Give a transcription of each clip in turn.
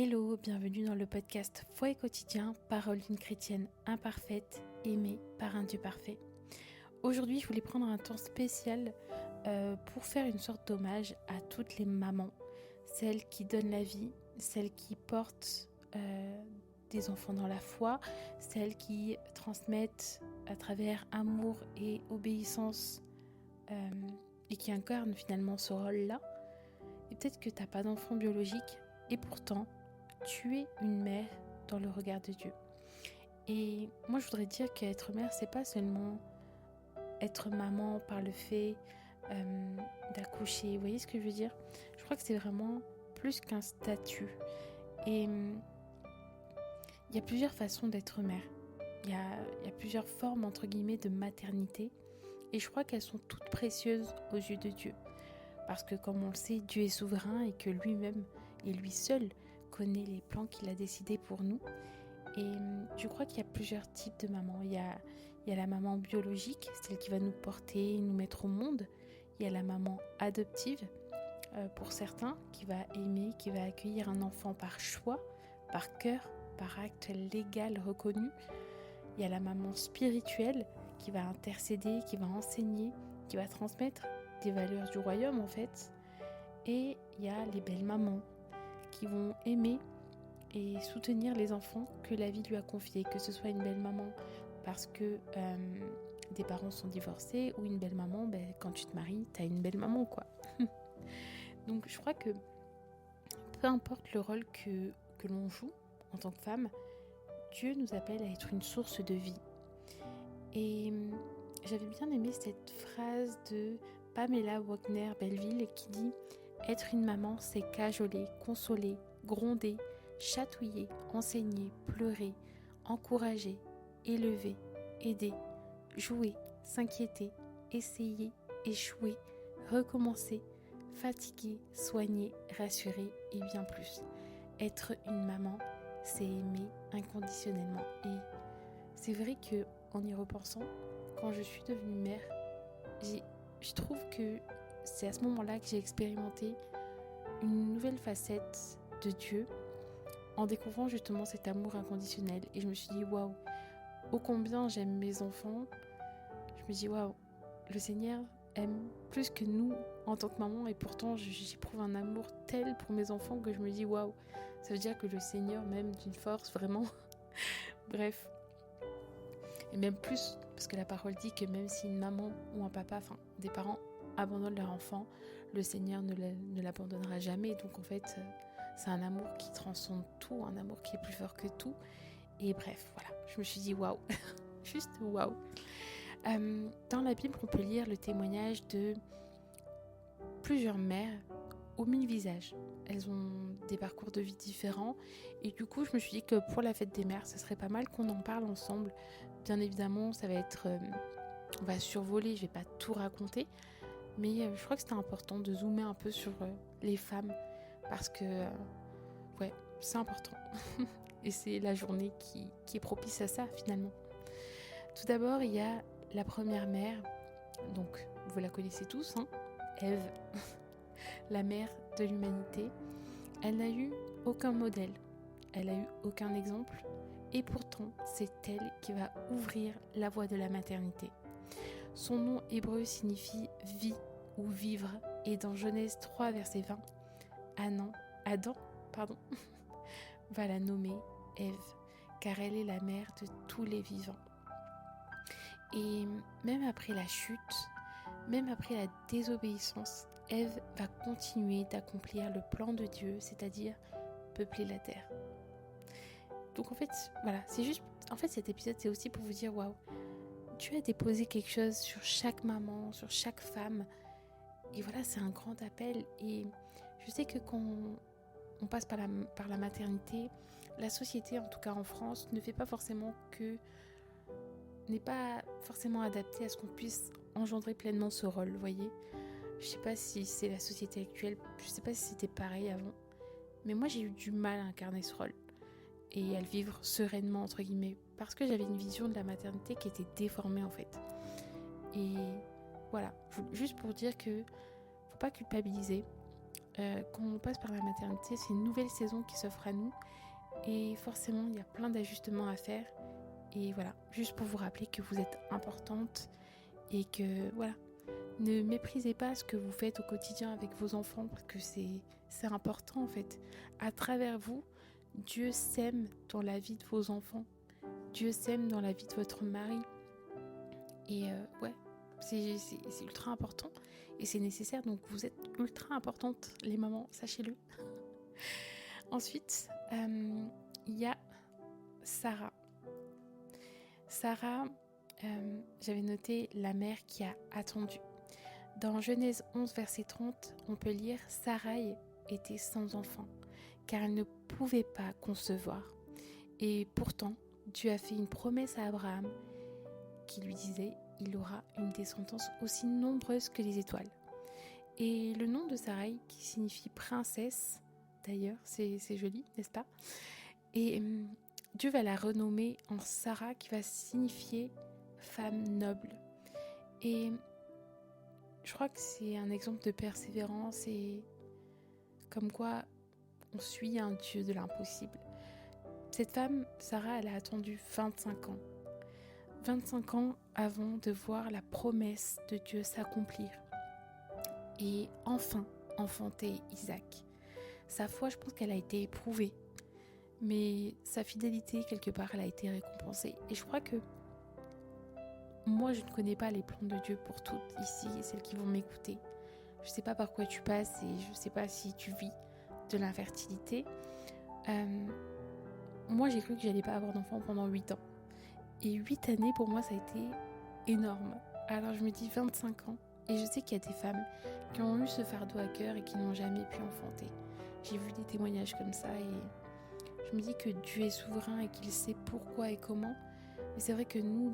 Hello, bienvenue dans le podcast Foi et quotidien, parole d'une chrétienne imparfaite, aimée par un Dieu parfait. Aujourd'hui, je voulais prendre un temps spécial pour faire une sorte d'hommage à toutes les mamans, celles qui donnent la vie, celles qui portent des enfants dans la foi, celles qui transmettent à travers amour et obéissance et qui incarnent finalement ce rôle-là. Et peut-être que tu n'as pas d'enfant biologique et pourtant, tu es une mère dans le regard de Dieu. Et moi, je voudrais dire qu'être mère, c'est pas seulement être maman par le fait d'accoucher. Vous voyez ce que je veux dire ? Je crois que c'est vraiment plus qu'un statut. Et il y a plusieurs façons d'être mère. Il y a plusieurs formes, entre guillemets, de maternité. Et je crois qu'elles sont toutes précieuses aux yeux de Dieu. Parce que comme on le sait, Dieu est souverain et que lui-même et lui seul connaît les plans qu'il a décidés pour nous. Et je crois qu'il y a plusieurs types de mamans. Il y a la maman biologique, celle qui va nous porter et nous mettre au monde. Il y a la maman adoptive, pour certains, qui va aimer, qui va accueillir un enfant par choix, par cœur, par acte légal reconnu. Il y a la maman spirituelle qui va intercéder, qui va enseigner, qui va transmettre des valeurs du royaume en fait. Et il y a les belles mamans qui vont aimer et soutenir les enfants que la vie lui a confiés, que ce soit une belle maman parce que des parents sont divorcés ou une belle maman, quand tu te maries, t'as une belle maman quoi. Donc je crois que peu importe le rôle que l'on joue en tant que femme, Dieu nous appelle à être une source de vie. Et j'avais bien aimé cette phrase de Pamela Wagner-Belleville qui dit « Être une maman, c'est cajoler, consoler, gronder, chatouiller, enseigner, pleurer, encourager, élever, aider, jouer, s'inquiéter, essayer, échouer, recommencer, fatiguer, soigner, rassurer et bien plus. Être une maman, c'est aimer inconditionnellement. » Et c'est vrai que en y repensant, quand je suis devenue mère, je trouve que c'est à ce moment-là que j'ai expérimenté une nouvelle facette de Dieu en découvrant justement cet amour inconditionnel. Et je me suis dit, waouh, ô combien j'aime mes enfants. Je me dis, waouh, le Seigneur aime plus que nous en tant que maman et pourtant j'éprouve un amour tel pour mes enfants que je me dis, waouh, ça veut dire que le Seigneur m'aime d'une force vraiment. Bref. Et même plus, parce que la parole dit que même si une maman ou un papa, enfin des parents abandonnent leur enfant, le Seigneur ne l'abandonnera jamais. Donc en fait, c'est un amour qui transcende tout, un amour qui est plus fort que tout. Et bref, voilà, je me suis dit waouh, juste waouh. Dans la Bible, on peut lire le témoignage de plusieurs mères aux 1000 visages. Elles ont des parcours de vie différents et du coup je me suis dit que pour la fête des mères ce serait pas mal qu'on en parle ensemble. Bien évidemment ça va être on va survoler, je vais pas tout raconter, mais je crois que c'était important de zoomer un peu sur les femmes parce que ouais, c'est important et c'est la journée qui est propice à ça finalement. Tout d'abord il y a la première mère, donc vous la connaissez tous, Ève. La mère de l'humanité. Elle n'a eu aucun modèle, elle n'a eu aucun exemple, et pourtant c'est elle qui va ouvrir la voie de la maternité. Son nom hébreu signifie vie ou vivre, et dans Genèse 3 verset 20, Adam va la nommer Ève, car elle est la mère de tous les vivants. Et même après la chute, même après la désobéissance, Ève va continuer d'accomplir le plan de Dieu, c'est-à-dire peupler la terre. Donc en fait, voilà, c'est juste, en fait cet épisode c'est aussi pour vous dire waouh, Dieu a déposé quelque chose sur chaque maman, sur chaque femme, et voilà, c'est un grand appel. Et je sais que quand on passe par la maternité, la société, en tout cas en France, n'est pas forcément adaptée à ce qu'on puisse engendrer pleinement ce rôle, vous voyez. Je sais pas si c'est la société actuelle, je sais pas si c'était pareil avant, mais moi j'ai eu du mal à incarner ce rôle et à le vivre sereinement entre guillemets parce que j'avais une vision de la maternité qui était déformée en fait. Et voilà, juste pour dire que faut pas culpabiliser. quand on passe par la maternité, c'est une nouvelle saison qui s'offre à nous. Et forcément, il y a plein d'ajustements à faire. Et voilà, juste pour vous rappeler que vous êtes importante et que voilà, ne méprisez pas ce que vous faites au quotidien avec vos enfants parce que c'est important en fait. À travers vous, Dieu sème dans la vie de vos enfants. Dieu sème dans la vie de votre mari. Et ouais, c'est ultra important et c'est nécessaire. Donc vous êtes ultra importantes les mamans, sachez-le. Ensuite, il y a Sarah. Sarah, j'avais noté la mère qui a attendu. Dans Genèse 11, verset 30, on peut lire « Sarai était sans enfant, car elle ne pouvait pas concevoir. Et pourtant, Dieu a fait une promesse à Abraham qui lui disait « Il aura une descendance aussi nombreuse que les étoiles. » Et le nom de Sarai, qui signifie princesse, d'ailleurs, c'est joli, n'est-ce pas? Et Dieu va la renommer en Sarah, qui va signifier femme noble. Et je crois que c'est un exemple de persévérance et comme quoi on suit un Dieu de l'impossible. Cette femme, Sarah, elle a attendu 25 ans. 25 ans avant de voir la promesse de Dieu s'accomplir. Et enfin, enfanter Isaac. Sa foi, je pense qu'elle a été éprouvée. Mais sa fidélité, quelque part, elle a été récompensée. Et je crois que moi, je ne connais pas les plans de Dieu pour toutes ici et celles qui vont m'écouter. Je ne sais pas par quoi tu passes et je ne sais pas si tu vis de l'infertilité. Moi, j'ai cru que j'allais pas avoir d'enfant pendant 8 ans. Et 8 années, pour moi, ça a été énorme. Alors, je me dis 25 ans. Et je sais qu'il y a des femmes qui ont eu ce fardeau à cœur et qui n'ont jamais pu enfanter. J'ai vu des témoignages comme ça et je me dis que Dieu est souverain et qu'il sait pourquoi et comment. Mais c'est vrai que nous,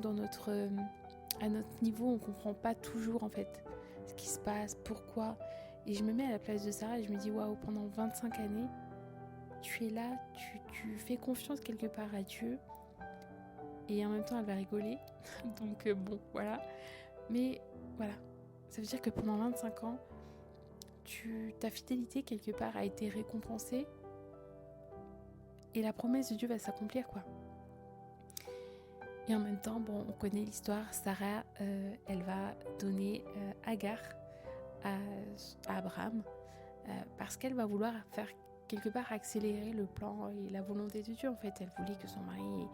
à notre niveau, on ne comprend pas toujours en fait ce qui se passe, pourquoi. Et je me mets à la place de Sarah et je me dis waouh, pendant 25 années, tu es là, tu fais confiance quelque part à Dieu. Et en même temps, elle va rigoler. Donc bon, voilà. Mais voilà, ça veut dire que pendant 25 ans, ta fidélité quelque part a été récompensée. Et la promesse de Dieu va s'accomplir, quoi. Et en même temps, bon, on connaît l'histoire. Sarah, elle va donner Agar à Abraham parce qu'elle va vouloir faire quelque part accélérer le plan et la volonté de Dieu. En fait, elle voulait que son mari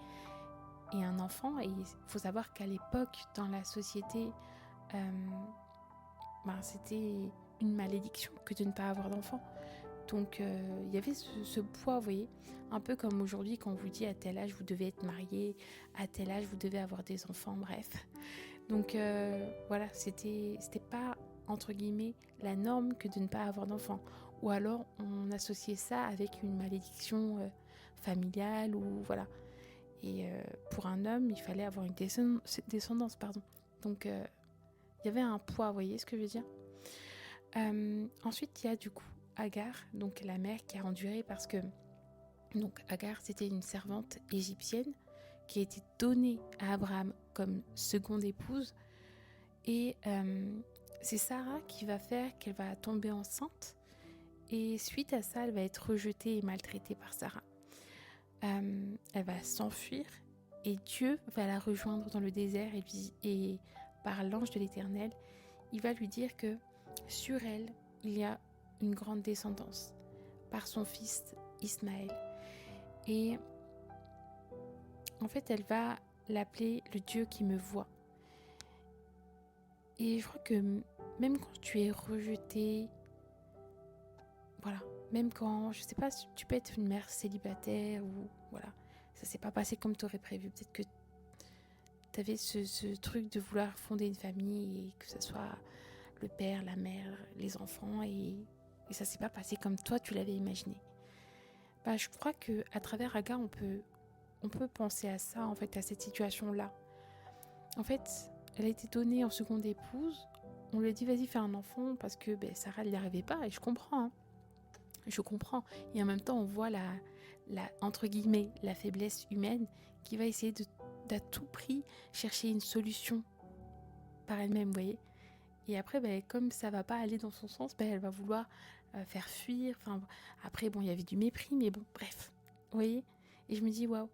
ait un enfant. Et il faut savoir qu'à l'époque, dans la société, c'était une malédiction que de ne pas avoir d'enfant. Donc il y avait ce poids, vous voyez, un peu comme aujourd'hui quand on vous dit à tel âge vous devez être marié, à tel âge vous devez avoir des enfants, bref. Donc voilà, c'était pas entre guillemets la norme que de ne pas avoir d'enfants. Ou alors on associait ça avec une malédiction familiale ou voilà. Et pour un homme, il fallait avoir une descendance, pardon. Donc il y avait un poids, vous voyez ce que je veux dire. Ensuite, il y a du coup Agar, donc la mère qui a enduré parce que donc Agar c'était une servante égyptienne qui a été donnée à Abraham comme seconde épouse et c'est Sarah qui va faire qu'elle va tomber enceinte et suite à ça elle va être rejetée et maltraitée par Sarah. Elle va s'enfuir et Dieu va la rejoindre dans le désert et par l'ange de l'Éternel il va lui dire que sur elle il y a une grande descendance par son fils Ismaël. Et en fait, elle va l'appeler le Dieu qui me voit. Et je crois que même quand tu es rejeté, voilà, même quand, je sais pas, tu peux être une mère célibataire ou voilà, ça s'est pas passé comme tu aurais prévu. Peut-être que tu avais ce truc de vouloir fonder une famille et que ce soit le père, la mère, les enfants et ça s'est pas passé comme toi tu l'avais imaginé. Je crois que à travers Agar on peut penser à ça en fait, à cette situation là. En fait, elle a été donnée en seconde épouse. On lui a dit vas-y fais un enfant parce que Sarah n'y arrivait pas et je comprends. Je comprends. Et en même temps on voit la entre guillemets la faiblesse humaine qui va essayer d'à tout prix chercher une solution par elle-même, vous voyez. Et après, comme ça va pas aller dans son sens, elle va vouloir faire fuir. Enfin, après, bon, il y avait du mépris, mais bon, bref. Vous voyez ? Et je me dis, waouh,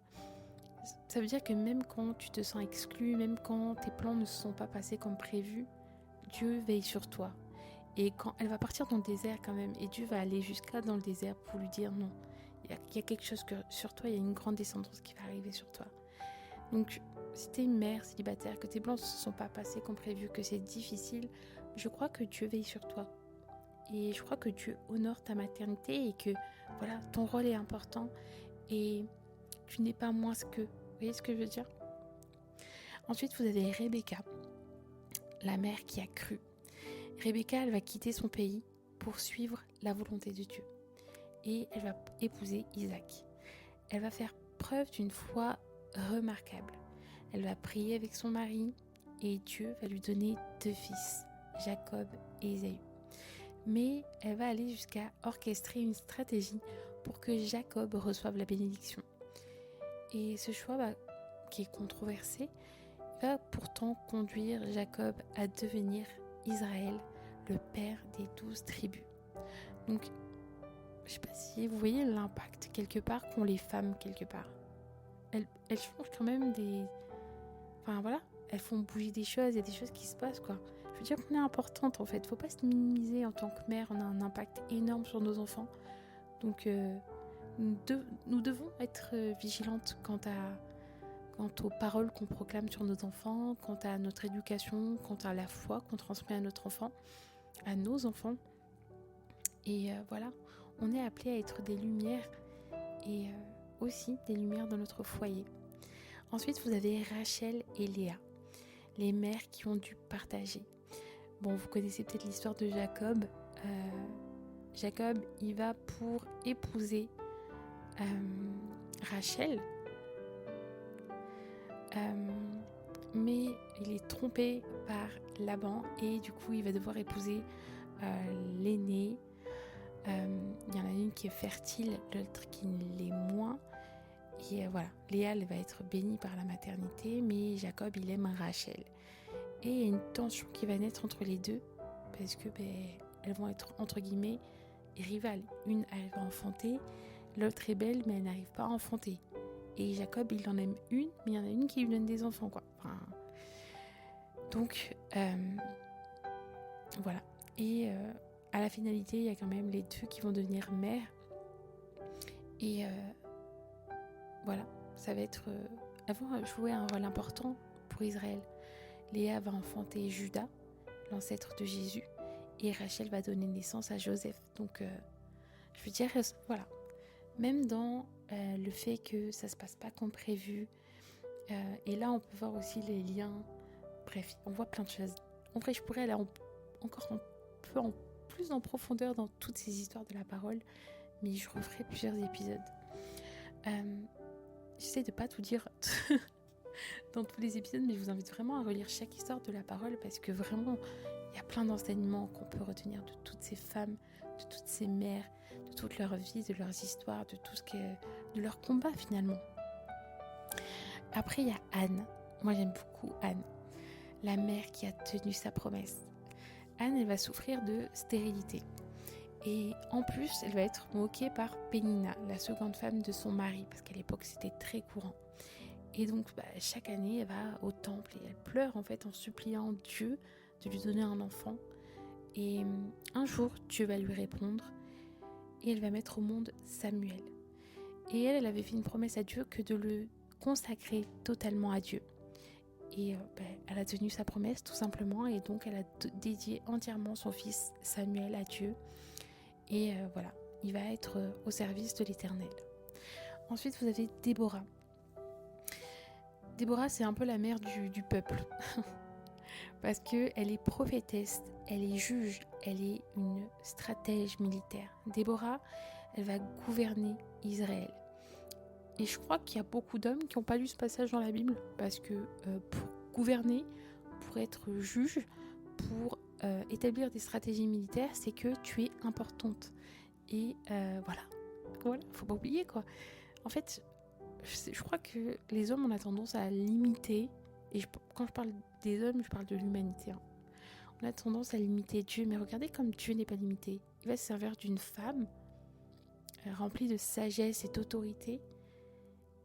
ça veut dire que même quand tu te sens exclu, même quand tes plans ne se sont pas passés comme prévu, Dieu veille sur toi. Et quand elle va partir dans le désert quand même, et Dieu va aller jusqu'à dans le désert pour lui dire non, il y a quelque chose sur toi, il y a une grande descendance qui va arriver sur toi. Donc, si tu es une mère célibataire, que tes plans ne se sont pas passés comme prévu, que c'est difficile, je crois que Dieu veille sur toi. Et je crois que Dieu honore ta maternité et que voilà, ton rôle est important et tu n'es pas moins que. Vous voyez ce que je veux dire ? Ensuite, vous avez Rebecca, la mère qui a cru. Rebecca, elle va quitter son pays pour suivre la volonté de Dieu. Et elle va épouser Isaac. Elle va faire preuve d'une foi remarquable. Elle va prier avec son mari et Dieu va lui donner 2 fils, Jacob et Ésaü. Mais elle va aller jusqu'à orchestrer une stratégie pour que Jacob reçoive la bénédiction. Et ce choix, qui est controversé, va pourtant conduire Jacob à devenir Israël, le père des 12 tribus. Donc, je ne sais pas si vous voyez l'impact quelque part qu'ont les femmes quelque part. Elles changent quand même des... Enfin voilà, elles font bouger des choses, il y a des choses qui se passent quoi. Je veux dire qu'on est importante en fait, faut pas se minimiser en tant que mère, on a un impact énorme sur nos enfants. Donc nous devons être vigilantes quant aux paroles qu'on proclame sur nos enfants, quant à notre éducation, quant à la foi qu'on transmet à nos enfants. Et voilà, on est appelé à être des lumières et aussi des lumières dans notre foyer. Ensuite, vous avez Rachel et Léa, les mères qui ont dû partager. Bon, vous connaissez peut-être l'histoire de Jacob. Jacob, il va pour épouser Rachel. Mais il est trompé par Laban et du coup, il va devoir épouser l'aînée. Il y en a une qui est fertile, l'autre qui l'est moins. Et voilà, Léa elle va être bénie par la maternité, mais Jacob il aime Rachel. Et il y a une tension qui va naître entre les deux, parce que elles vont être entre guillemets rivales. Une arrive à enfanter, l'autre est belle mais elle n'arrive pas à enfanter. Et Jacob il en aime une, mais il y en a une qui lui donne des enfants quoi. Enfin, donc voilà. Et à la finalité il y a quand même les deux qui vont devenir mères. Et voilà, ça va être... elles vont jouer un rôle important pour Israël. Léa va enfanter Judas, l'ancêtre de Jésus, et Rachel va donner naissance à Joseph. Donc, je veux dire, voilà. Même dans le fait que ça se passe pas comme prévu, et là, on peut voir aussi les liens. Bref, on voit plein de choses. En vrai, je pourrais aller encore un peu plus en profondeur dans toutes ces histoires de la parole, mais je referai plusieurs épisodes. J'essaie de pas tout dire dans tous les épisodes, mais je vous invite vraiment à relire chaque histoire de la parole parce que vraiment, il y a plein d'enseignements qu'on peut retenir de toutes ces femmes, de toutes ces mères, de toute leur vie, de leurs histoires, de leur combat finalement. Après, il y a Anne. Moi, j'aime beaucoup Anne, la mère qui a tenu sa promesse. Anne, elle va souffrir de stérilité. Et en plus, elle va être moquée par Pénina, la seconde femme de son mari, parce qu'à l'époque, c'était très courant. Et donc, chaque année, elle va au temple et elle pleure en fait en suppliant Dieu de lui donner un enfant. Et un jour, Dieu va lui répondre et elle va mettre au monde Samuel. Et elle avait fait une promesse à Dieu que de le consacrer totalement à Dieu. Et elle a tenu sa promesse tout simplement et donc elle a dédié entièrement son fils Samuel à Dieu. Et voilà, il va être au service de l'Éternel. Ensuite, vous avez Déborah. Déborah, c'est un peu la mère du peuple. Parce qu'elle est prophétesse, elle est juge, elle est une stratège militaire. Déborah, elle va gouverner Israël. Et je crois qu'il y a beaucoup d'hommes qui n'ont pas lu ce passage dans la Bible. Parce que pour gouverner, pour être juge, pour établir des stratégies militaires, c'est que tu es importante. Et voilà, faut pas oublier quoi. En fait, je crois que les hommes on a tendance à limiter, et quand je parle des hommes, je parle de l'humanité. On a tendance à limiter Dieu, mais regardez comme Dieu n'est pas limité. il va se servir d'une femme remplie de sagesse et d'autorité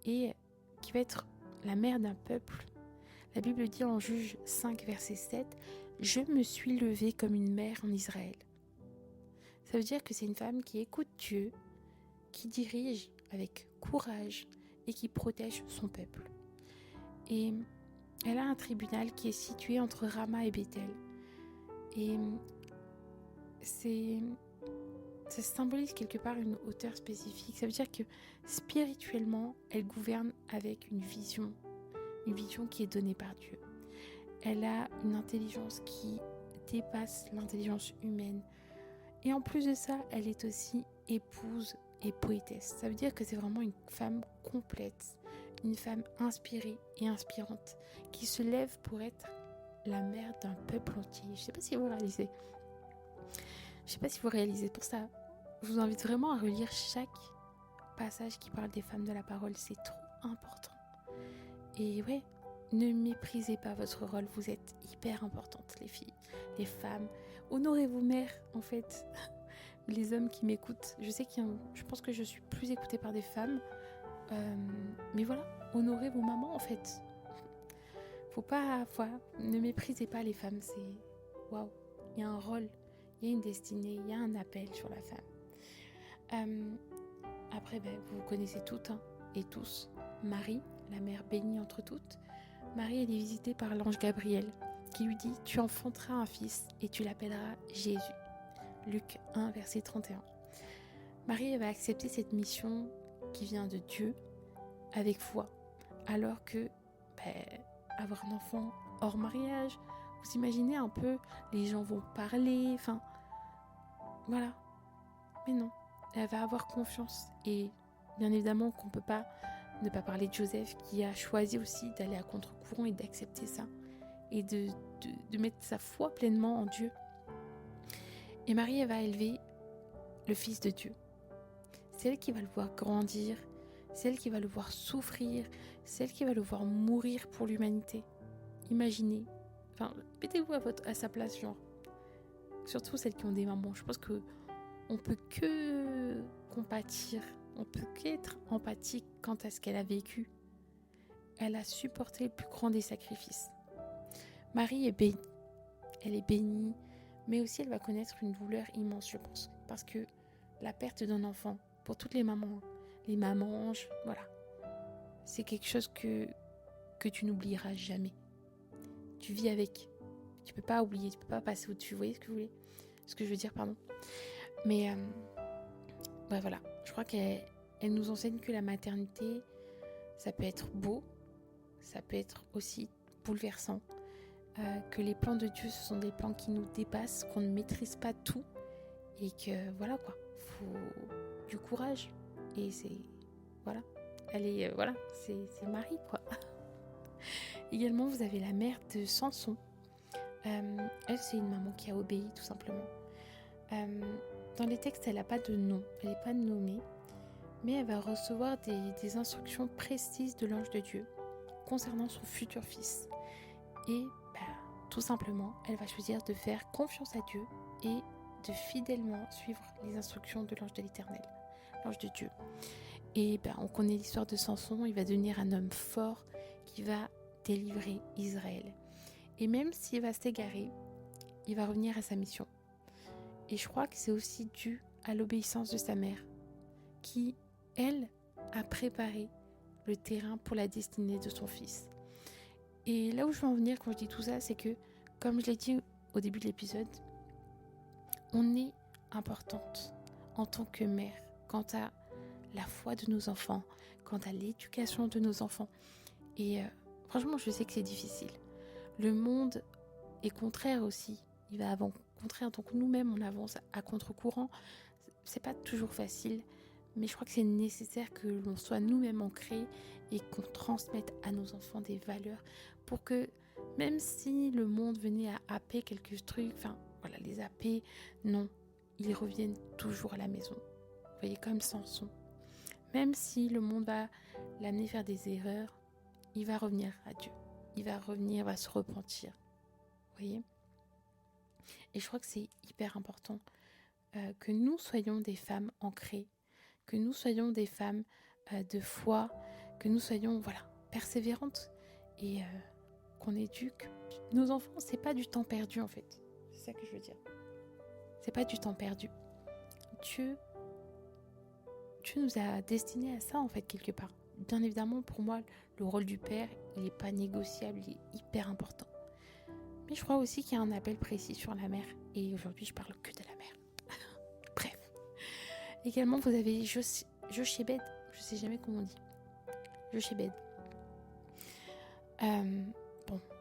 et qui va être la mère d'un peuple. La Bible dit en Juge 5, verset 7, « Je me suis levée comme une mère en Israël. » Ça veut dire que c'est une femme qui écoute Dieu, qui dirige avec courage et qui protège son peuple. Et elle a un tribunal qui est situé entre Rama et Bethel. Et ça symbolise quelque part une hauteur spécifique. Ça veut dire que spirituellement, elle gouverne avec une vision qui est donnée par Dieu. Elle a une intelligence qui dépasse l'intelligence humaine. Et en plus de ça, elle est aussi épouse et poétesse. Ça veut dire que c'est vraiment une femme complète, une femme inspirée et inspirante, qui se lève pour être la mère d'un peuple entier. Je ne sais pas si vous réalisez. Pour ça, je vous invite vraiment à relire chaque passage qui parle des femmes de la parole. C'est trop important. Et ouais, ne méprisez pas votre rôle. Vous êtes hyper importantes, les filles, les femmes. Honorez vos mères, en fait. Les hommes qui m'écoutent, je pense que je suis plus écoutée par des femmes. Mais voilà, honorez vos mamans, en fait. Ne méprisez pas les femmes. C'est waouh, il y a un rôle, il y a une destinée, il y a un appel sur la femme. Après, vous connaissez toutes et tous Marie, la mère bénie entre toutes. Marie, elle est visitée par l'ange Gabriel qui lui dit « Tu enfanteras un fils et tu l'appelleras Jésus ». Luc 1, verset 31. Marie, elle va accepter cette mission qui vient de Dieu avec foi, alors que avoir un enfant hors mariage, vous imaginez un peu, les gens vont parler, voilà. Mais non, elle va avoir confiance. Et bien évidemment qu'on ne peut pas ne pas parler de Joseph qui a choisi aussi d'aller à contre-courant et d'accepter ça et de mettre sa foi pleinement en Dieu. Et Marie, elle va élever le Fils de Dieu. C'est elle qui va le voir grandir, c'est elle qui va le voir souffrir, c'est elle qui va le voir mourir pour l'humanité. Imaginez, mettez-vous à sa place, surtout celles qui ont des mamans. Je pense que on peut que compatir, on peut qu'être empathique quant à ce qu'elle a vécu. Elle a supporté le plus grand des sacrifices. Marie est bénie, elle est bénie, mais aussi elle va connaître une douleur immense, je pense, parce que la perte d'un enfant, pour toutes les mamans, les mamanges, voilà, c'est quelque chose que tu n'oublieras jamais. Tu vis avec, tu peux pas oublier, tu peux pas passer au-dessus. Vous voyez ce que je veux dire, pardon. Mais voilà, je crois qu'elle nous enseigne que la maternité, ça peut être beau, ça peut être aussi bouleversant, que les plans de Dieu, ce sont des plans qui nous dépassent, qu'on ne maîtrise pas tout, et que voilà quoi, faut du courage. Et c'est Marie quoi. Également, vous avez la mère de Samson. Elle, c'est une maman qui a obéi tout simplement. Dans les textes, elle n'a pas de nom, elle n'est pas nommée, mais elle va recevoir des instructions précises de l'ange de Dieu concernant son futur fils. Et tout simplement, elle va choisir de faire confiance à Dieu et de fidèlement suivre les instructions de l'ange de l'Éternel, l'ange de Dieu. Et on connaît l'histoire de Samson, il va devenir un homme fort qui va délivrer Israël. Et même s'il va s'égarer, il va revenir à sa mission. Et je crois que c'est aussi dû à l'obéissance de sa mère, qui, elle, a préparé le terrain pour la destinée de son fils. Et là où je veux en venir quand je dis tout ça, c'est que, comme je l'ai dit au début de l'épisode, on est importante en tant que mère quant à la foi de nos enfants, quant à l'éducation de nos enfants. Et franchement, je sais que c'est difficile. Le monde est contraire aussi. Il va avant contraire, donc nous-mêmes, on avance à contre-courant. C'est pas toujours facile, mais je crois que c'est nécessaire que l'on soit nous-mêmes ancrés et qu'on transmette à nos enfants des valeurs pour que, même si le monde venait à happer quelques trucs, les happer, non, ils reviennent toujours à la maison. Vous voyez, comme Samson. Même si le monde va l'amener faire des erreurs, il va revenir à Dieu. Il va revenir, va se repentir. Vous voyez ? Et je crois que c'est hyper important. que nous soyons des femmes ancrées, que nous soyons des femmes de foi, que nous soyons persévérantes et qu'on éduque nos enfants. C'est pas du temps perdu en fait. C'est ça que je veux dire. C'est pas du temps perdu. Dieu nous a destinés à ça en fait quelque part. Bien évidemment, pour moi, le rôle du père, il n'est pas négociable, il est hyper important. Mais je crois aussi qu'il y a un appel précis sur la mère. Et aujourd'hui, je parle que de la mère. Bref. Également, vous avez Jochebed. Je sais jamais comment on dit. Jochebed.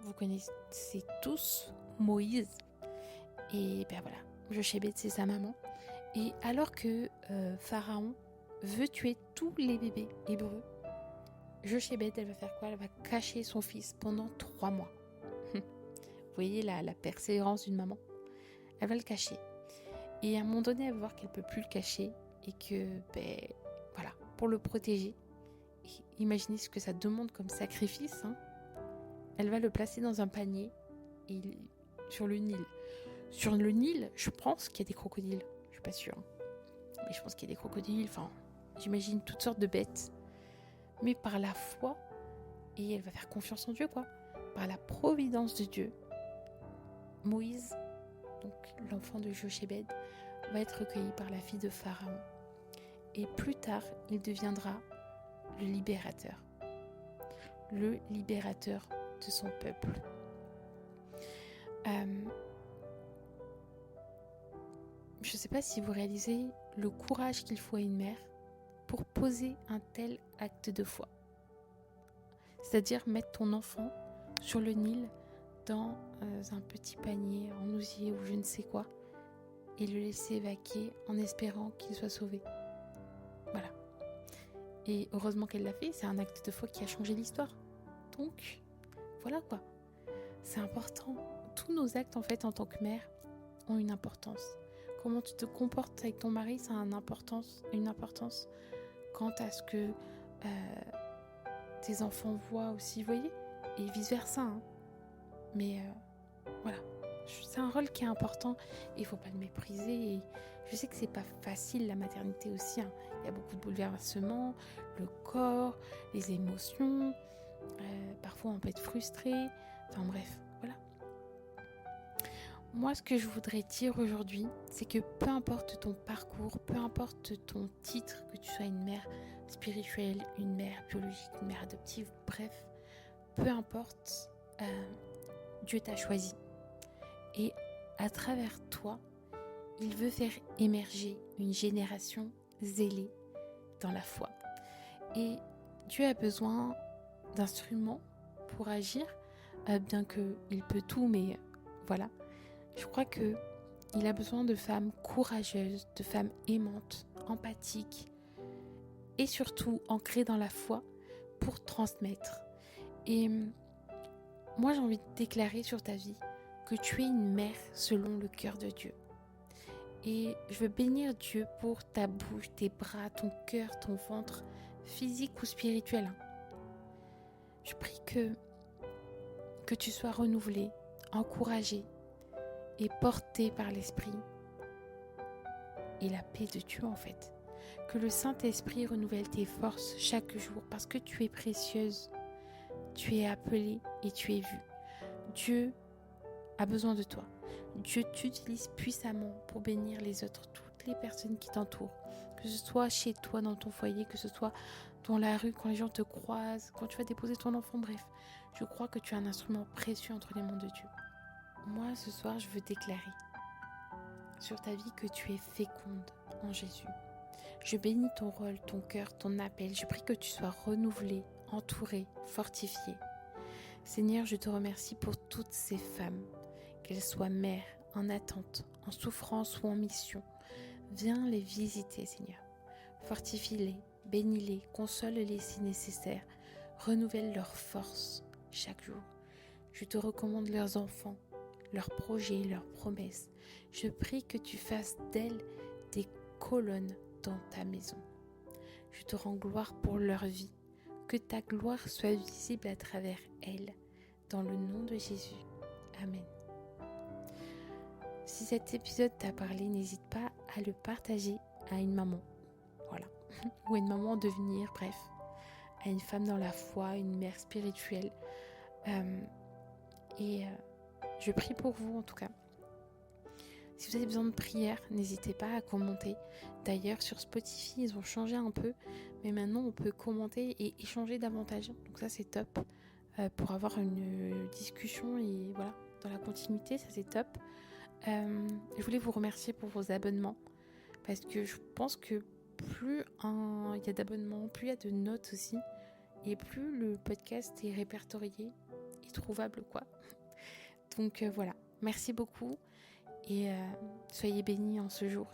Vous connaissez tous Moïse. Et ben voilà, Jochebed, c'est sa maman. Et alors que Pharaon veut tuer tous les bébés hébreux, Jochebed, elle va faire quoi? Elle va cacher son fils pendant 3 mois. Vous voyez la persévérance d'une maman? Elle va le cacher. Et à un moment donné, elle va voir qu'elle ne peut plus le cacher et que, pour le protéger, imaginez ce que ça demande comme sacrifice. Elle va le placer dans un panier sur le Nil. Sur le Nil, je pense qu'il y a des crocodiles. Je suis pas sûre. Mais je pense qu'il y a des crocodiles. Enfin, j'imagine toutes sortes de bêtes. Mais par la foi, et elle va faire confiance en Dieu, par la providence de Dieu, Moïse, donc l'enfant de Jochebed, va être recueilli par la fille de Pharaon. Et plus tard, il deviendra le libérateur de son peuple. Je ne sais pas si vous réalisez le courage qu'il faut à une mère pour poser un tel acte de foi. C'est-à-dire mettre ton enfant sur le Nil dans un petit panier en osier ou je ne sais quoi et le laisser vaquer en espérant qu'il soit sauvé. Voilà. Et heureusement qu'elle l'a fait, c'est un acte de foi qui a changé l'histoire. Donc, voilà quoi. C'est important. Tous nos actes en fait en tant que mère ont une importance. Comment tu te comportes avec ton mari, ça a une importance quant à ce que tes enfants voient aussi, vous voyez, et vice versa. Mais voilà, c'est un rôle qui est important et il faut pas le mépriser. Et je sais que c'est pas facile la maternité aussi. Il y a beaucoup de bouleversements, le corps, les émotions. Parfois on peut être frustré. Enfin bref, voilà. Moi, ce que je voudrais dire aujourd'hui, c'est que peu importe ton parcours, peu importe ton titre, que tu sois une mère spirituelle, une mère biologique, une mère adoptive, bref, peu importe, Dieu t'a choisi. Et à travers toi, il veut faire émerger une génération zélée dans la foi. Et Dieu a besoin d'instruments pour agir, bien qu'il peut tout, mais voilà. Je crois qu'il a besoin de femmes courageuses, de femmes aimantes, empathiques et surtout ancrées dans la foi pour transmettre. Et moi, j'ai envie de déclarer sur ta vie que tu es une mère selon le cœur de Dieu. Et je veux bénir Dieu pour ta bouche, tes bras, ton cœur, ton ventre, physique ou spirituel. Je prie que tu sois renouvelée, encouragée et portée par l'Esprit et la paix de Dieu en fait. Que le Saint-Esprit renouvelle tes forces chaque jour parce que tu es précieuse, tu es appelée et tu es vue. Dieu a besoin de toi. Dieu t'utilise puissamment pour bénir les autres, toutes les personnes qui t'entourent. Que ce soit chez toi, dans ton foyer, que ce soit dans la rue, quand les gens te croisent, quand tu vas déposer ton enfant, bref. Je crois que tu es un instrument précieux entre les mains de Dieu. Moi, ce soir, je veux déclarer sur ta vie que tu es féconde en Jésus. Je bénis ton rôle, ton cœur, ton appel. Je prie que tu sois renouvelée, entourée, fortifiée. Seigneur, je te remercie pour toutes ces femmes, qu'elles soient mères, en attente, en souffrance ou en mission. Viens les visiter, Seigneur. Fortifie-les, bénis-les, console-les si nécessaire. Renouvelle leurs forces chaque jour. Je te recommande leurs enfants, leurs projets, leurs promesses. Je prie que tu fasses d'elles des colonnes dans ta maison. Je te rends gloire pour leur vie. Que ta gloire soit visible à travers elles. Dans le nom de Jésus. Amen. Si cet épisode t'a parlé, n'hésite pas à le partager à une maman, voilà, ou à une maman en devenir, bref, à une femme dans la foi, une mère spirituelle. Je prie pour vous en tout cas. Si vous avez besoin de prière, n'hésitez pas à commenter. D'ailleurs, sur Spotify, ils ont changé un peu, mais maintenant on peut commenter et échanger davantage. Donc ça, c'est top pour avoir une discussion et voilà, dans la continuité, ça c'est top. Je voulais vous remercier pour vos abonnements parce que je pense que plus il y a d'abonnements, plus il y a de notes aussi, et plus le podcast est répertorié et trouvable quoi. Donc voilà, merci beaucoup et soyez bénis en ce jour.